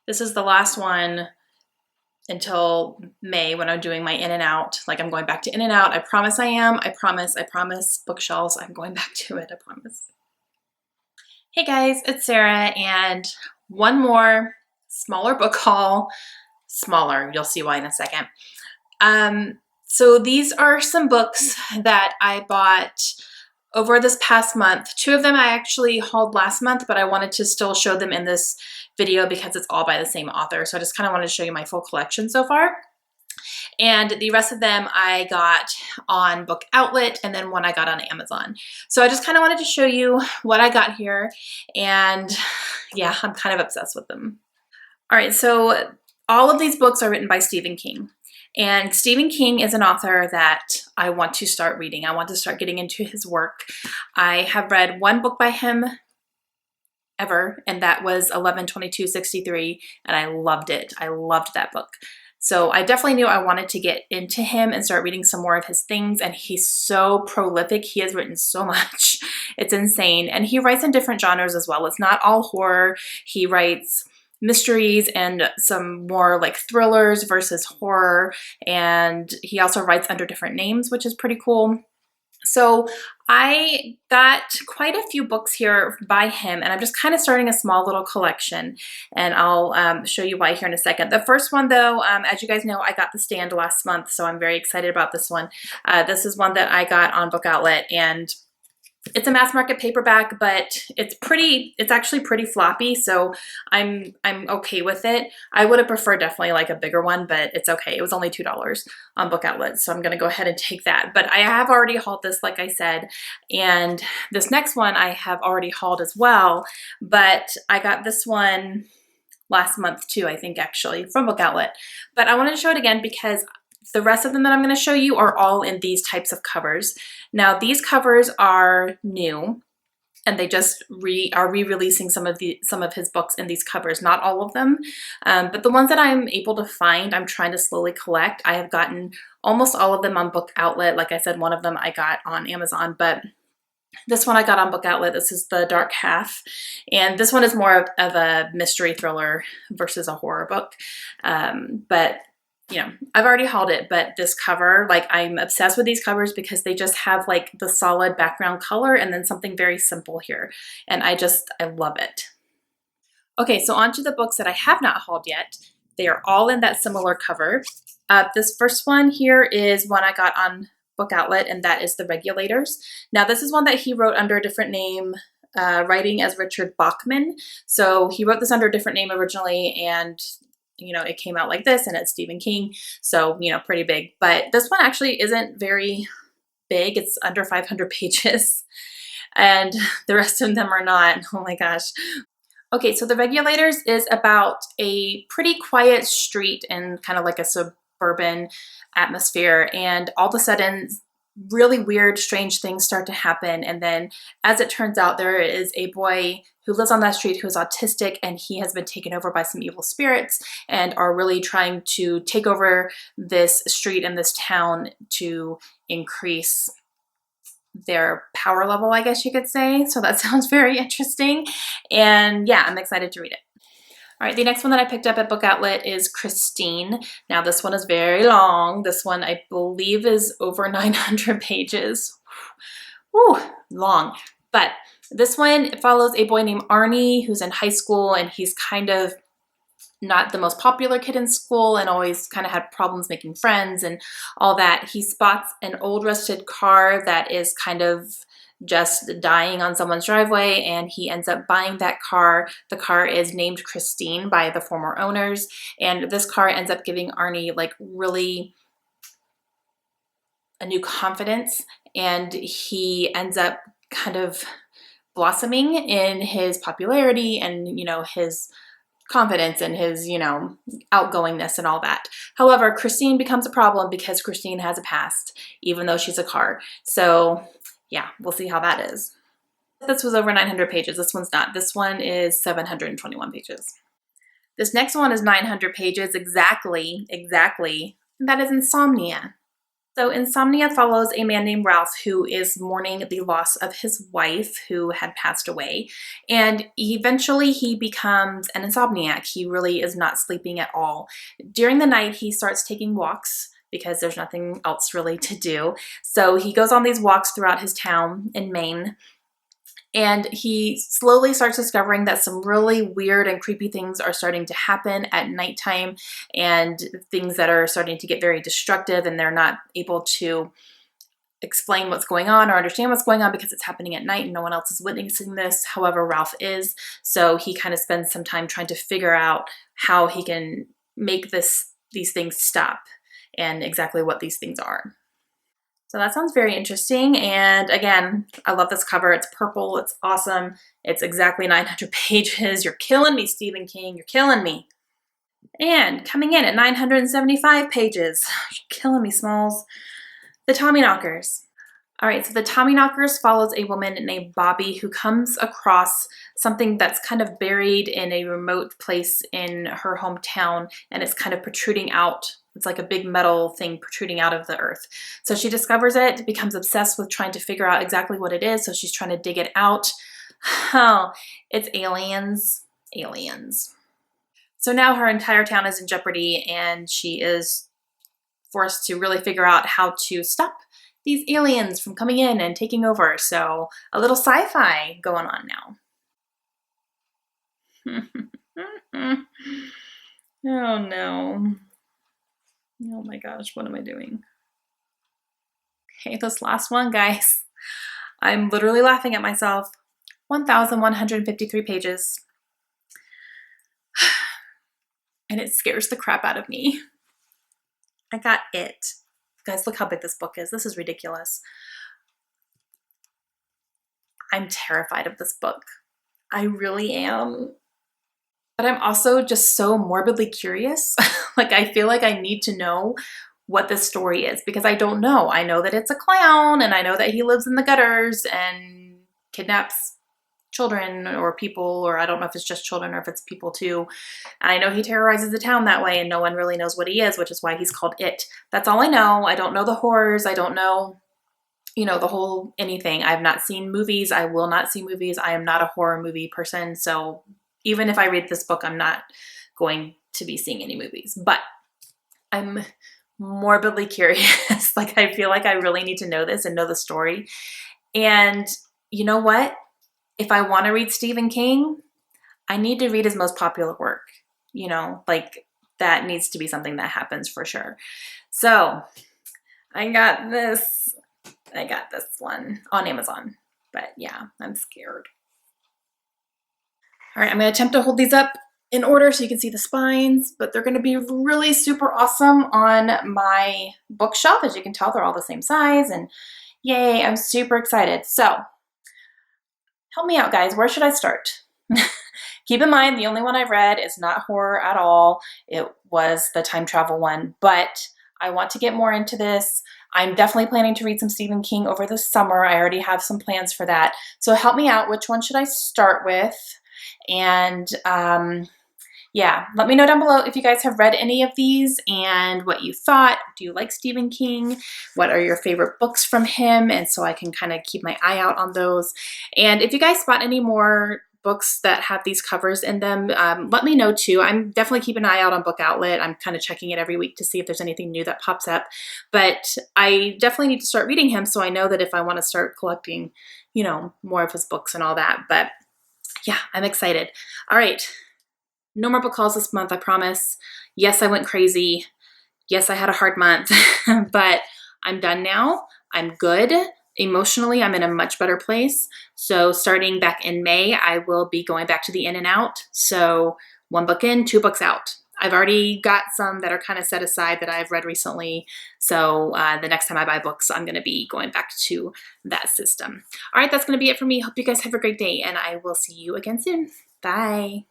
This is the last one until May when I'm doing my in and out. Like I'm going back to in and out. I promise I am. I promise. Bookshelves, I'm going back to it. I promise. Hey guys, it's Sarah and one more smaller book haul. Smaller, you'll see why in a second. So these are some books that I bought over this past month. Two of them I actually hauled last month, but I wanted to still show them in this video because it's all by the same author. So I just kind of wanted to show you my full collection so far. And the rest of them I got on Book Outlet and then one I got on Amazon. So I just kind of wanted to show you what I got here. And yeah, I'm kind of obsessed with them. All right, so all of these books are written by Stephen King. And Stephen King is an author that I want to start reading. I want to start getting into his work. I have read one book by him ever, and that was 11/22/63, and I loved it. I loved that book. So I definitely knew I wanted to get into him and start reading some more of his things, and he's so prolific. He has written so much. It's insane. And he writes in different genres as well. It's not all horror. He writes mysteries and some more like thrillers versus horror. And he also writes under different names, which is pretty cool. So I got quite a few books here by him, and I'm just kind of starting a small little collection, and I'll show you why here in a second. The first one though, as you guys know, I got The Stand last month, so I'm very excited about this one. This is one that I got on Book Outlet, and it's a mass market paperback, but it's actually pretty floppy, so I'm okay with it. I would have preferred definitely like a bigger one, but it's okay. It was only $2 on Book Outlet, so I'm gonna go ahead and take that. But I have already hauled this, like I said, and this next one I have already hauled as well, but I got this one last month too, I think actually, from Book Outlet. But I wanted to show it again because the rest of them that I'm going to show you are all in these types of covers. Now these covers are new, and they just are re-releasing some of his books in these covers. Not all of them, but the ones that I'm able to find, I'm trying to slowly collect. I have gotten almost all of them on Book Outlet. Like I said, one of them I got on Amazon, but this one I got on Book Outlet. This is The Dark Half, and this one is more of a mystery thriller versus a horror book, but you know, I've already hauled it, but this cover, like I'm obsessed with these covers because they just have like the solid background color and then something very simple here. And I love it. Okay, so on to the books that I have not hauled yet. They are all in that similar cover. This first one here is one I got on Book Outlet, and that is The Regulators. Now this is one that he wrote under a different name, writing as Richard Bachman. So he wrote this under a different name originally, and you know, it came out like this, and it's Stephen King, so, you know, pretty big. But this one actually isn't very big. It's under 500 pages, and the rest of them are not. Oh my gosh. Okay, so The Regulators is about a pretty quiet street and kind of like a suburban atmosphere, and all of a sudden really weird, strange things start to happen. And then as it turns out, there is a boy who lives on that street who is autistic, and he has been taken over by some evil spirits and are really trying to take over this street and this town to increase their power level, I guess you could say. So that sounds very interesting. And yeah, I'm excited to read it. All right, the next one that I picked up at Book Outlet is Christine. Now this one is very long. This one I believe is over 900 pages. Whew, long. But this one follows a boy named Arnie who's in high school, and he's kind of not the most popular kid in school and always kind of had problems making friends and all that. He spots an old rusted car that is kind of just dying on someone's driveway, and he ends up buying that car. The car is named Christine by the former owners, and this car ends up giving Arnie like really a new confidence, and he ends up kind of blossoming in his popularity and, you know, his confidence and his, you know, outgoingness and all that. However, Christine becomes a problem because Christine has a past, even though she's a car. So yeah, we'll see how that is. This was over 900 pages. This one's not. This one is 721 pages. This next one is 900 pages exactly. And that is Insomnia. So Insomnia follows a man named Ralph who is mourning the loss of his wife who had passed away. And eventually he becomes an insomniac. He really is not sleeping at all. During the night, he starts taking walks because there's nothing else really to do. So he goes on these walks throughout his town in Maine. And he slowly starts discovering that some really weird and creepy things are starting to happen at nighttime, and things that are starting to get very destructive, and they're not able to explain what's going on or understand what's going on because it's happening at night and no one else is witnessing this. However, Ralph is. So he kind of spends some time trying to figure out how he can make these things stop and exactly what these things are. So that sounds very interesting. And again, I love this cover. It's purple. It's awesome. It's exactly 900 pages. You're killing me, Stephen King. You're killing me. And coming in at 975 pages. You're killing me, Smalls. The Tommyknockers. All right, so the Tommyknockers follows a woman named Bobby who comes across something that's kind of buried in a remote place in her hometown, and it's kind of protruding out. It's like a big metal thing protruding out of the earth. So she discovers it, becomes obsessed with trying to figure out exactly what it is, so she's trying to dig it out. Oh, it's aliens. Aliens. So now her entire town is in jeopardy, and she is forced to really figure out how to stop these aliens from coming in and taking over. So a little sci-fi going on now. Oh no. Oh my gosh, what am I doing? Okay, this last one, guys. I'm literally laughing at myself. 1,153 pages. And it scares the crap out of me. I got It. Guys, look how big this book is. This is ridiculous. I'm terrified of this book. I really am. But I'm also just so morbidly curious. Like, I feel like I need to know what this story is because I don't know. I know that it's a clown, and I know that he lives in the gutters and kidnaps children or people, or I don't know if it's just children or if it's people too. And I know he terrorizes the town that way, and no one really knows what he is, which is why he's called It. That's all I know. I don't know the horrors. I don't know, you know, the whole anything. I've not seen movies. I will not see movies. I am not a horror movie person. So even if I read this book, I'm not going to be seeing any movies. But I'm morbidly curious. Like, I feel like I really need to know this and know the story. And you know what? If I want to read Stephen King, I need to read his most popular work. You know, like, that needs to be something that happens for sure. So I got this one on Amazon, but yeah, I'm scared. All right, I'm gonna attempt to hold these up in order so you can see the spines, but they're gonna be really super awesome on my bookshelf. As you can tell, they're all the same size, and yay, I'm super excited. So help me out, guys. Where should I start? Keep in mind, the only one I've read is not horror at all. It was the time travel one, but I want to get more into this. I'm definitely planning to read some Stephen King over the summer. I already have some plans for that. So help me out. Which one should I start with? And yeah, let me know down below if you guys have read any of these and what you thought. Do you like Stephen King? What are your favorite books from him? And so I can kind of keep my eye out on those. And if you guys spot any more books that have these covers in them, let me know too. I'm definitely keeping an eye out on Book Outlet. I'm kind of checking it every week to see if there's anything new that pops up. But I definitely need to start reading him, so I know that if I want to start collecting, you know, more of his books and all that. But yeah, I'm excited. All right. No more book hauls this month, I promise. Yes, I went crazy. Yes, I had a hard month, but I'm done now. I'm good. Emotionally, I'm in a much better place. So starting back in May, I will be going back to the in and out. So 1 book in, 2 books out. I've already got some that are kind of set aside that I've read recently. So the next time I buy books, I'm going to be going back to that system. All right, that's going to be it for me. Hope you guys have a great day, and I will see you again soon. Bye.